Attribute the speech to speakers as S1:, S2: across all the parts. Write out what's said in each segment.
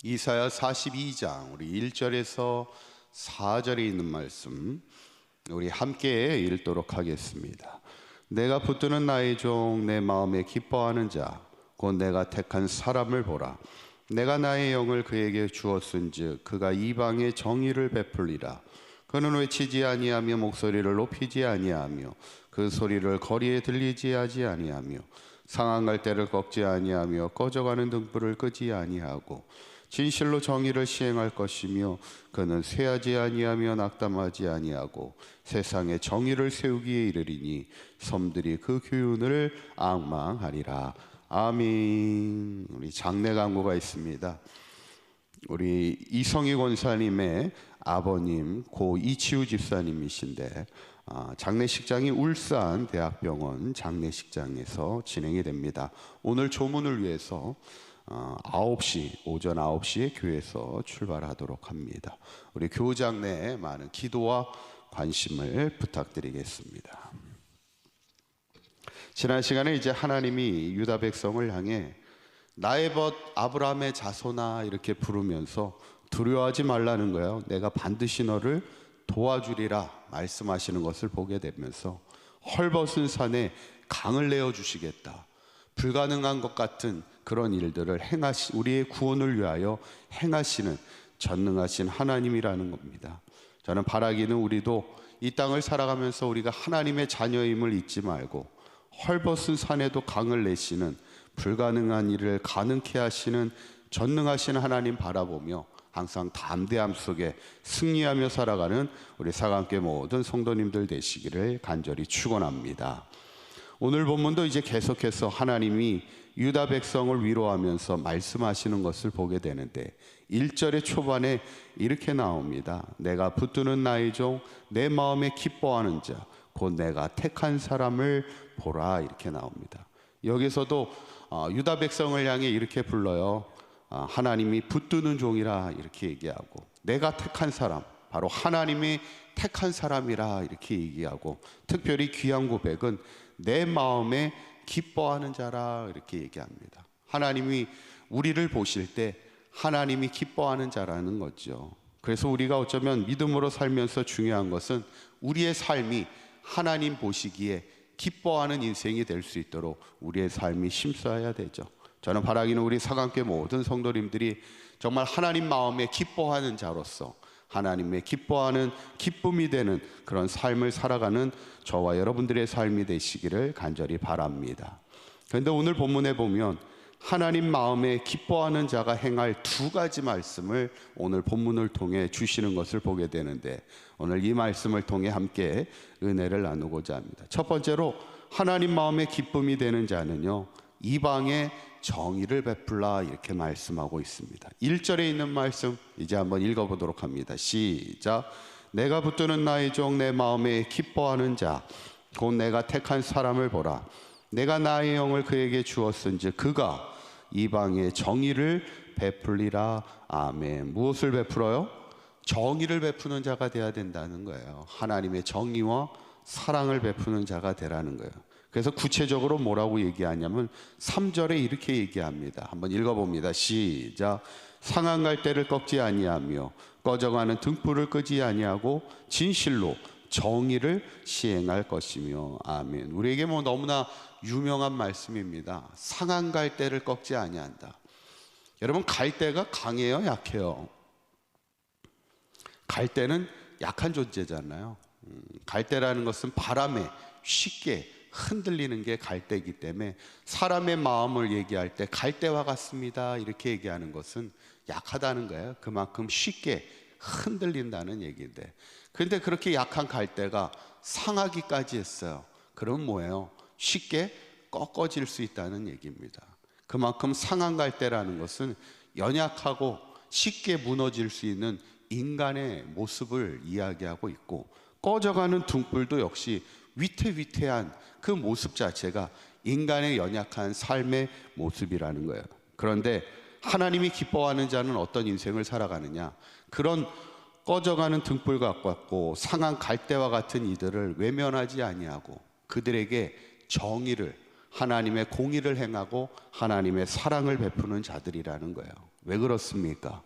S1: 이사야 42장 우리 1절에서 4절에 있는 말씀 우리 함께 읽도록 하겠습니다. 내가 붙드는 나의 종 내 마음에 기뻐하는 자 곧 내가 택한 사람을 보라. 내가 나의 영을 그에게 주었은즉 그가 이방에 정의를 베풀리라. 그는 외치지 아니하며 목소리를 높이지 아니하며 그 소리를 거리에 들리지 하지 아니하며 상한 갈대를 꺾지 아니하며 꺼져가는 등불을 끄지 아니하고 진실로 정의를 시행할 것이며 그는 쇠하지 아니하며 낙담하지 아니하고 세상에 정의를 세우기에 이르리니 섬들이 그 교훈을 앙망하리라. 아멘. 우리 장례 광고가 있습니다. 우리 이성희 권사님의 아버님 고 이치우 집사님이신데 장례식장이 울산 대학병원 장례식장에서 진행이 됩니다. 오늘 조문을 위해서 9시, 오전 9시에 교회에서 출발하도록 합니다. 우리 교장내에 많은 기도와 관심을 부탁드리겠습니다. 지난 시간에 이제 하나님이 유다 백성을 향해 나의 벗 아브라함의 자손아 이렇게 부르면서 두려워하지 말라는 거예요. 내가 반드시 너를 도와주리라 말씀하시는 것을 보게 되면서 헐벗은 산에 강을 내어주시겠다. 불가능한 것 같은 그런 일들을 우리의 구원을 위하여 행하시는 전능하신 하나님이라는 겁니다. 저는 바라기는 우리도 이 땅을 살아가면서 우리가 하나님의 자녀임을 잊지 말고 헐벗은 산에도 강을 내시는 불가능한 일을 가능케 하시는 전능하신 하나님 바라보며 항상 담대함 속에 승리하며 살아가는 우리 사강교회 모든 성도님들 되시기를 간절히 축원합니다. 오늘 본문도 이제 계속해서 하나님이 유다 백성을 위로하면서 말씀하시는 것을 보게 되는데 1절의 초반에 이렇게 나옵니다. 내가 붙드는 나의 종 내 마음에 기뻐하는 자 곧 내가 택한 사람을 보라 이렇게 나옵니다. 여기서도 유다 백성을 향해 이렇게 불러요. 하나님이 붙드는 종이라 이렇게 얘기하고 내가 택한 사람 바로 하나님이 택한 사람이라 이렇게 얘기하고 특별히 귀한 고백은 내 마음에 기뻐하는 자라 이렇게 얘기합니다. 하나님이 우리를 보실 때 하나님이 기뻐하는 자라는 거죠. 그래서 우리가 어쩌면 믿음으로 살면서 중요한 것은 우리의 삶이 하나님 보시기에 기뻐하는 인생이 될 수 있도록 우리의 삶이 심취해야 되죠. 저는 바라기는 우리 사강교회 모든 성도님들이 정말 하나님 마음에 기뻐하는 자로서 하나님의 기뻐하는 기쁨이 되는 그런 삶을 살아가는 저와 여러분들의 삶이 되시기를 간절히 바랍니다. 그런데 오늘 본문에 보면 하나님 마음에 기뻐하는 자가 행할 두 가지 말씀을 오늘 본문을 통해 주시는 것을 보게 되는데 오늘 이 말씀을 통해 함께 은혜를 나누고자 합니다. 첫 번째로 하나님 마음에 기쁨이 되는 자는요 이방에 정의를 베풀라 이렇게 말씀하고 있습니다. 1절에 있는 말씀 이제 한번 읽어보도록 합니다. 시작. 내가 붙드는 나의 종 내 마음에 기뻐하는 자 곧 내가 택한 사람을 보라. 내가 나의 영을 그에게 주었은즉 그가 이방에 정의를 베풀리라. 아멘. 무엇을 베풀어요? 정의를 베푸는 자가 되어야 된다는 거예요. 하나님의 정의와 사랑을 베푸는 자가 되라는 거예요. 그래서 구체적으로 뭐라고 얘기하냐면 3절에 이렇게 얘기합니다. 한번 읽어봅니다. 시작. 상한 갈대를 꺾지 아니하며 꺼져가는 등불을 끄지 아니하고 진실로 정의를 시행할 것이며. 아멘. 우리에게 뭐 너무나 유명한 말씀입니다. 상한 갈대를 꺾지 아니한다. 여러분 갈대가 강해요, 약해요? 갈대는 약한 존재잖아요. 갈대라는 것은 바람에 쉽게 흔들리는 게 갈대이기 때문에 사람의 마음을 얘기할 때 갈대와 같습니다 이렇게 얘기하는 것은 약하다는 거예요. 그만큼 쉽게 흔들린다는 얘기인데 그런데 그렇게 약한 갈대가 상하기까지 했어요. 그럼 뭐예요? 쉽게 꺾어질 수 있다는 얘기입니다. 그만큼 상한 갈대라는 것은 연약하고 쉽게 무너질 수 있는 인간의 모습을 이야기하고 있고 꺼져가는 등불도 역시 위태위태한 그 모습 자체가 인간의 연약한 삶의 모습이라는 거예요. 그런데 하나님이 기뻐하는 자는 어떤 인생을 살아가느냐? 그런 꺼져가는 등불과 같고 상한 갈대와 같은 이들을 외면하지 아니하고 그들에게 정의를 하나님의 공의를 행하고 하나님의 사랑을 베푸는 자들이라는 거예요. 왜 그렇습니까?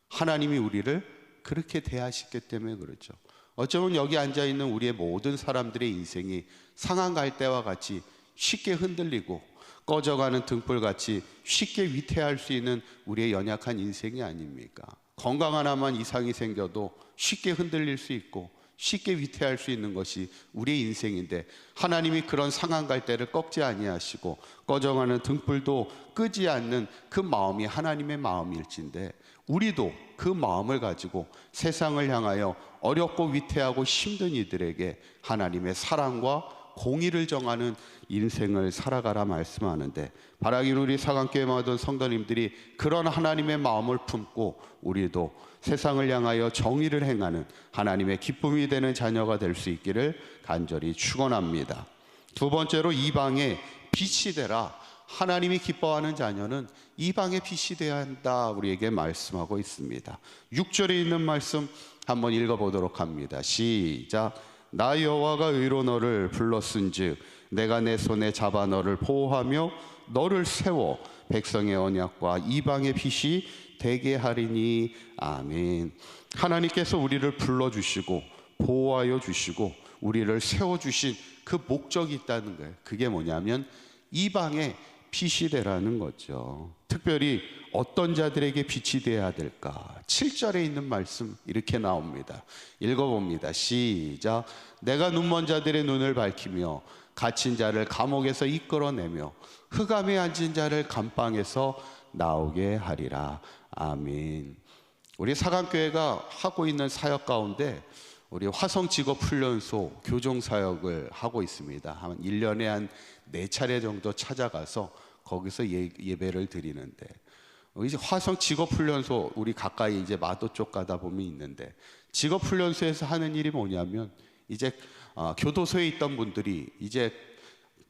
S1: 하나님이 우리를 그렇게 대하시기 때문에 그렇죠. 어쩌면 여기 앉아있는 우리의 모든 사람들의 인생이 상한 갈대와 같이 쉽게 흔들리고 꺼져가는 등불같이 쉽게 위태할 수 있는 우리의 연약한 인생이 아닙니까? 건강 하나만 이상이 생겨도 쉽게 흔들릴 수 있고 쉽게 위태할 수 있는 것이 우리의 인생인데, 하나님이 그런 상한 갈대를 꺾지 아니하시고 꺼져가는 등불도 끄지 않는 그 마음이 하나님의 마음일진데, 우리도 그 마음을 가지고 세상을 향하여 어렵고 위태하고 힘든 이들에게 하나님의 사랑과 공의를 정하는 인생을 살아가라 말씀하는데, 바라기는 우리 사강교회 모든 성도님들이 그런 하나님의 마음을 품고 우리도 세상을 향하여 정의를 행하는 하나님의 기쁨이 되는 자녀가 될 수 있기를 간절히 축원합니다. 두 번째로, 이방의 빛이 되라. 하나님이 기뻐하는 자녀는 이방의 빛이 되어야 한다, 우리에게 말씀하고 있습니다. 6절에 있는 말씀 한번 읽어보도록 합니다. 시작. 나 여호와가 의로 너를 불렀은즉 내가 내 손에 잡아 너를 보호하며 너를 세워 백성의 언약과 이방의 빛이 되게 하리니. 아멘. 하나님께서 우리를 불러주시고 보호하여 주시고 우리를 세워주신 그 목적이 있다는 거예요. 그게 뭐냐면 이방의 빛이 되라는 거죠. 특별히 어떤 자들에게 빛이 되어야 될까? 7절에 있는 말씀 이렇게 나옵니다. 읽어봅니다. 시작. 내가 눈먼 자들의 눈을 밝히며 갇힌 자를 감옥에서 이끌어내며 흑암에 앉은 자를 감방에서 나오게 하리라. 아멘. 우리 사강교회가 하고 있는 사역 가운데 우리 화성직업훈련소 교정사역을 하고 있습니다. 한 1년에 한 4차례 정도 찾아가서 거기서 예배를 드리는데, 이제 화성직업훈련소 우리 가까이 이제 마도 쪽 가다 보면 있는데, 직업훈련소에서 하는 일이 뭐냐면 이제 교도소에 있던 분들이 이제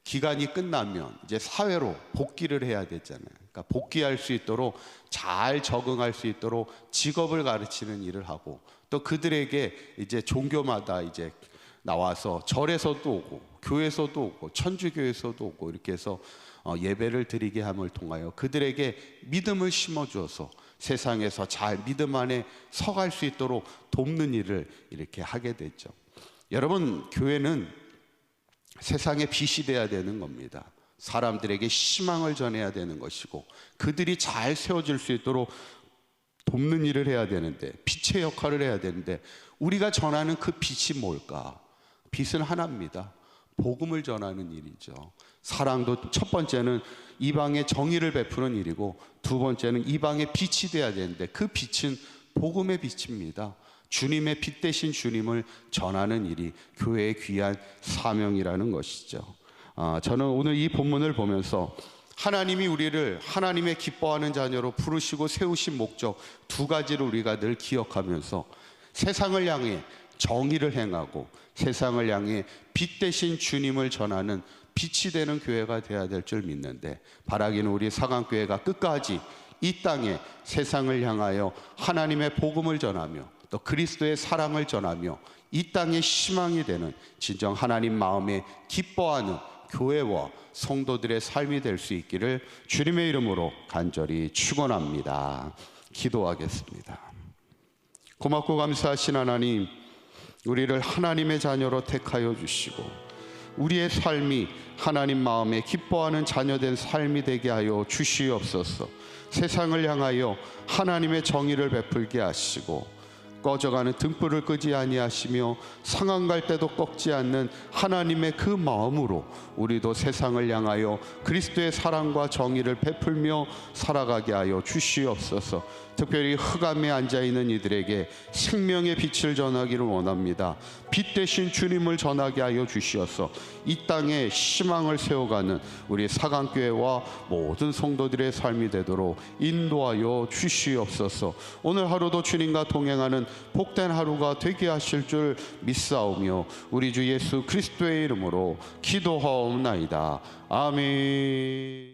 S1: 기간이 끝나면 이제 사회로 복귀를 해야 되잖아요. 그러니까 복귀할 수 있도록 잘 적응할 수 있도록 직업을 가르치는 일을 하고, 또 그들에게 이제 종교마다 이제 나와서 절에서도 오고 교회에서도 오고 천주교에서도 오고 이렇게 해서 예배를 드리게 함을 통하여 그들에게 믿음을 심어주어서 세상에서 잘 믿음 안에 서갈 수 있도록 돕는 일을 이렇게 하게 됐죠. 여러분, 교회는 세상의 빛이 돼야 되는 겁니다. 사람들에게 희망을 전해야 되는 것이고 그들이 잘 세워질 수 있도록 돕는 일을 해야 되는데, 빛의 역할을 해야 되는데, 우리가 전하는 그 빛이 뭘까? 빛은 하나입니다. 복음을 전하는 일이죠. 사랑도 첫 번째는 이방의 정의를 베푸는 일이고, 두 번째는 이방의 빛이 돼야 되는데, 그 빛은 복음의 빛입니다. 주님의 빛 대신 주님을 전하는 일이 교회의 귀한 사명이라는 것이죠. 저는 오늘 이 본문을 보면서 하나님이 우리를 하나님의 기뻐하는 자녀로 부르시고 세우신 목적 두 가지를 우리가 늘 기억하면서 세상을 향해 정의를 행하고 세상을 향해 빛 대신 주님을 전하는 빛이 되는 교회가 되어야 될 줄 믿는데, 바라기는 우리 사강교회가 끝까지 이 땅에 세상을 향하여 하나님의 복음을 전하며 또 그리스도의 사랑을 전하며 이 땅의 희망이 되는 진정 하나님 마음에 기뻐하는 교회와 성도들의 삶이 될 수 있기를 주님의 이름으로 간절히 축원합니다. 기도하겠습니다. 고맙고 감사하신 하나님, 우리를 하나님의 자녀로 택하여 주시고 우리의 삶이 하나님 마음에 기뻐하는 자녀된 삶이 되게 하여 주시옵소서. 세상을 향하여 하나님의 정의를 베풀게 하시고 꺼져가는 등불을 끄지 아니하시며 상한 갈대도 꺾지 않는 하나님의 그 마음으로 우리도 세상을 향하여 그리스도의 사랑과 정의를 베풀며 살아가게 하여 주시옵소서. 특별히 흑암에 앉아있는 이들에게 생명의 빛을 전하기를 원합니다. 빛 대신 주님을 전하게 하여 주시어서 이 땅에 희망을 세워가는 우리 사강교회와 모든 성도들의 삶이 되도록 인도하여 주시옵소서. 오늘 하루도 주님과 동행하는 복된 하루가 되게 하실 줄 믿사오며 우리 주 예수 그리스도의 이름으로 기도하옵나이다. 아멘.